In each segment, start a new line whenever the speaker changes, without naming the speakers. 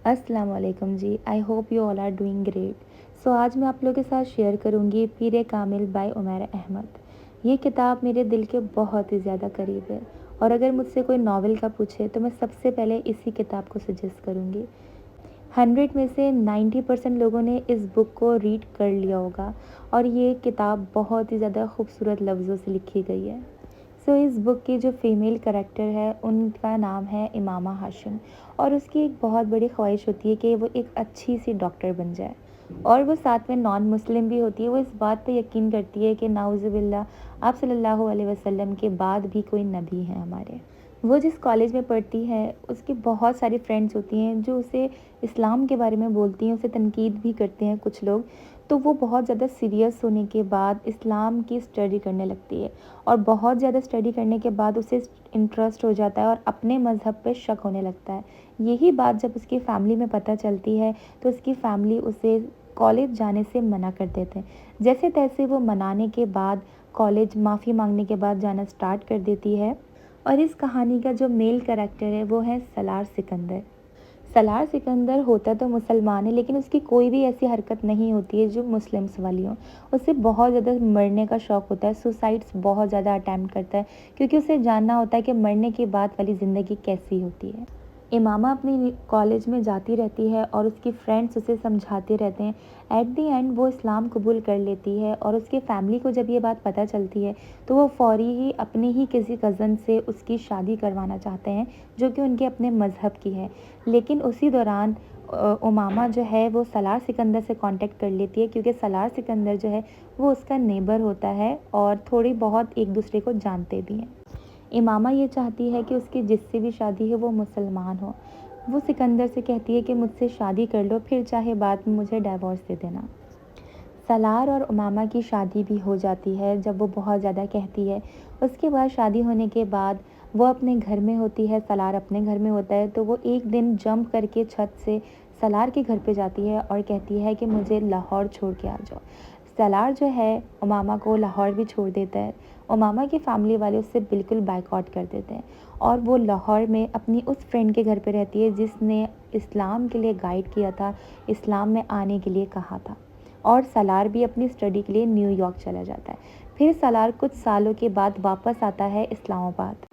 अस्सलाम वालेकुम जी। I hope you all are doing great. So आज मैं आप लोगों के साथ शेयर करूँगी पीर कामिल बाय उमैर अहमद। ये किताब मेरे दिल के बहुत ही ज़्यादा करीब है, और अगर मुझसे कोई नॉवल का पूछे तो मैं सबसे पहले इसी किताब को सजेस्ट करूँगी। 100 में से 90% लोगों ने इस बुक को रीड कर लिया होगा, और ये किताब बहुत ही ज़्यादा खूबसूरत लफ्ज़ों से लिखी गई है। इस बुक की जो फीमेल कैरेक्टर है उनका नाम है इमामा हाशिम, और उसकी एक बहुत बड़ी ख्वाहिश होती है कि वो एक अच्छी सी डॉक्टर बन जाए, और वो साथ में नॉन मुस्लिम भी होती है। वो इस बात पे यकीन करती है कि नाउज़ुबिल्लाह आप सल्लल्लाहु अलैहि वसल्लम के बाद भी कोई नबी हैं हमारे। वो जिस कॉलेज में पढ़ती है उसकी बहुत सारी फ्रेंड्स होती हैं जो उसे इस्लाम के बारे में बोलती हैं, उसे तनकीद भी करते हैं कुछ लोग। तो वो बहुत ज़्यादा सीरियस होने के बाद इस्लाम की स्टडी करने लगती है, और बहुत ज़्यादा स्टडी करने के बाद उसे इंटरेस्ट हो जाता है और अपने मज़हब पे शक होने लगता है। यही बात जब उसकी फ़ैमिली में पता चलती है तो उसकी फ़ैमिली उसे कॉलेज जाने से मना कर देते हैं। जैसे तैसे वो मनाने के बाद कॉलेज माफ़ी मांगने के बाद जाना स्टार्ट कर देती है। और इस कहानी का जो मेल कैरेक्टर है वो है सलार सिकंदर। सलार सिकंदर होता तो मुसलमान है, लेकिन उसकी कोई भी ऐसी हरकत नहीं होती है जो मुस्लिम्स वाली हो। उसे बहुत ज़्यादा मरने का शौक़ होता है, सुसाइड्स बहुत ज़्यादा अटेम्प्ट करता है, क्योंकि उसे जानना होता है कि मरने के बाद वाली ज़िंदगी कैसी होती है। इमामा अपनी कॉलेज में जाती रहती है और उसकी फ्रेंड्स उसे समझाते रहते हैं। एट दी एंड वो इस्लाम कबूल कर लेती है, और उसके फैमिली को जब ये बात पता चलती है तो वो फ़ौरी ही अपने ही किसी कज़न से उसकी शादी करवाना चाहते हैं, जो कि उनके अपने मज़हब की है। लेकिन उसी दौरान उमामा जो है वो सलार सिकंदर से कांटेक्ट कर लेती है, क्योंकि सलार सिकंदर जो है वो उसका नेबर होता है और थोड़ी बहुत एक दूसरे को जानते भी हैं। इमामा ये चाहती है कि उसकी जिससे भी शादी है वो मुसलमान हो। वो सिकंदर से कहती है कि मुझसे शादी कर लो, फिर चाहे बाद में मुझे डिवोर्स दे देना। सलार और उमामा की शादी भी हो जाती है जब वो बहुत ज़्यादा कहती है। उसके बाद शादी होने के बाद वो अपने घर में होती है, सलार अपने घर में होता है, तो वो एक दिन जंप करके छत से सलार के घर पे जाती है और कहती है कि मुझे लाहौर छोड़ के आ जाओ। सलार जो है उमामा को लाहौर भी छोड़ देता है। उमामा की फैमिली वाले उससे बिल्कुल बायकॉट कर देते हैं, और वो लाहौर में अपनी उस फ्रेंड के घर पे रहती है जिसने इस्लाम के लिए गाइड किया था, इस्लाम में आने के लिए कहा था। और सलार भी अपनी स्टडी के लिए न्यूयॉर्क चला जाता है। फिर सलार कुछ सालों के बाद वापस आता है इस्लामाबाद।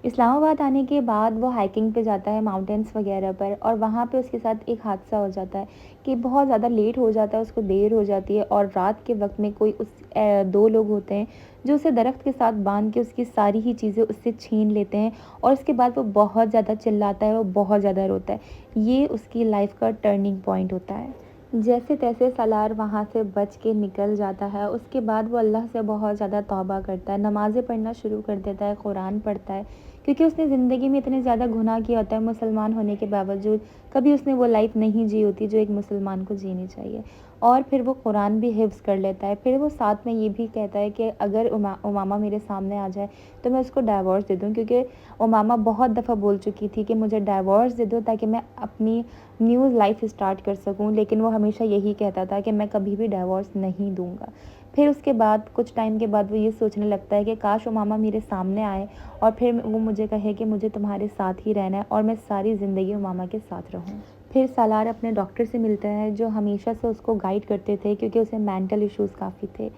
इस्लामाबाद आने के बाद वो हाइकिंग पे जाता है माउंटेन्स वगैरह पर, और वहाँ पे उसके साथ एक हादसा हो जाता है कि बहुत ज़्यादा लेट हो जाता है, उसको देर हो जाती है, और रात के वक्त में कोई दो लोग होते हैं जो उसे दरख्त के साथ बांध के उसकी सारी ही चीज़ें उससे छीन लेते हैं, और उसके बाद वो बहुत ज़्यादा चिल्लाता है, वो बहुत ज़्यादा रोता है। ये उसकी लाइफ का टर्निंग पॉइंट होता है। जैसे तैसे सलार वहाँ से बच के निकल जाता है। उसके बाद वो अल्लाह से बहुत ज़्यादा तौबा करता है, नमाज़ें पढ़ना शुरू कर देता है, कुरान पढ़ता है, क्योंकि उसने ज़िंदगी में इतने ज़्यादा गुनाह किया होता है मुसलमान होने के बावजूद। कभी उसने वो लाइफ़ नहीं जी होती जो एक मुसलमान को जीनी चाहिए। और फिर वो कुरान भी हिफ्ज़ कर लेता है। फिर वो साथ में ये भी कहता है कि अगर उमामा मेरे सामने आ जाए तो मैं उसको डाइवोर्स दे दूँ, क्योंकि उमामा बहुत दफ़ा बोल चुकी थी कि मुझे डाइवोर्स दे दो ताकि मैं अपनी न्यू लाइफ़ स्टार्ट कर सकूँ, लेकिन वो हमेशा यही कहता था कि मैं कभी भी डाइवोर्स नहीं दूँगा। फिर उसके बाद कुछ टाइम के बाद वो ये सोचने लगता है कि काश उमामा मेरे सामने आए और फिर वो मुझे कहे कि मुझे तुम्हारे साथ ही रहना है और मैं सारी ज़िंदगी उमामा के साथ रहूँ। फिर सालार अपने डॉक्टर से मिलता है जो हमेशा से उसको गाइड करते थे, क्योंकि उसे मेंटल इश्यूज़ काफ़ी थे।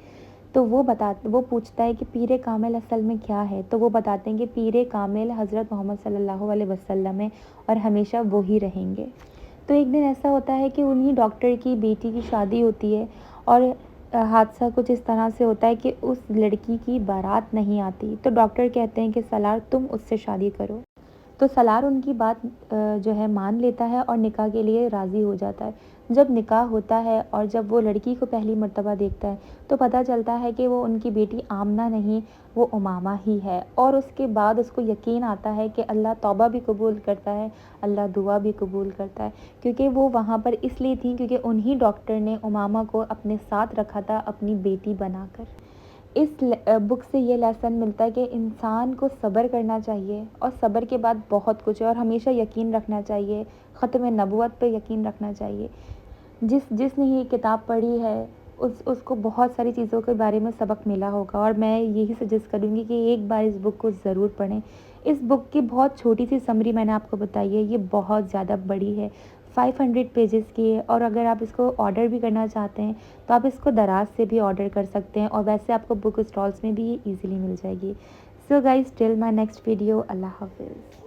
तो वो पूछता है कि पीर कामिल असल में क्या है? तो वो बताते हैं कि पीर कामिल हज़रत मोहम्मद सल्लल्लाहु अलैहि वसल्लम है, और हमेशा वो ही रहेंगे। तो एक दिन ऐसा होता है कि उन्हीं डॉक्टर की बेटी की शादी होती है, और हादसा कुछ इस तरह से होता है कि उस लड़की की बारात नहीं आती। तो डॉक्टर कहते हैं कि सलार तुम उससे शादी करो। तो सलार उनकी बात जो है मान लेता है और निकाह के लिए राज़ी हो जाता है। जब निकाह होता है और जब वो लड़की को पहली मर्तबा देखता है तो पता चलता है कि वो उनकी बेटी आमना नहीं, वो उमामा ही है। और उसके बाद उसको यकीन आता है कि अल्लाह तौबा भी कबूल करता है, अल्लाह दुआ भी कबूल करता है, क्योंकि वो वहाँ पर इसलिए थी क्योंकि उन्हीं डॉक्टर ने उमामा को अपने साथ रखा था अपनी बेटी बनाकर। बुक से ये लेसन मिलता है कि इंसान को सब्र करना चाहिए, और सब्र के बाद बहुत कुछ है, और हमेशा यकीन रखना चाहिए, ख़त्म नबूवत पे यकीन रखना चाहिए। जिसने ये किताब पढ़ी है उसको बहुत सारी चीज़ों के बारे में सबक मिला होगा, और मैं यही सजेस्ट करूँगी कि एक बार इस बुक को ज़रूर पढ़ें। इस बुक की बहुत छोटी सी समरी मैंने आपको बताई है, ये बहुत ज़्यादा बड़ी है। 500 پیجز کی ہے، اور اگر آپ اس کو آرڈر بھی کرنا چاہتے ہیں تو آپ اس کو دراز سے بھی آرڈر کر سکتے ہیں، اور ویسے آپ کو بک اسٹالس میں بھی یہ ایزیلی مل جائے گی۔ So guys till my next video, اللہ حافظ۔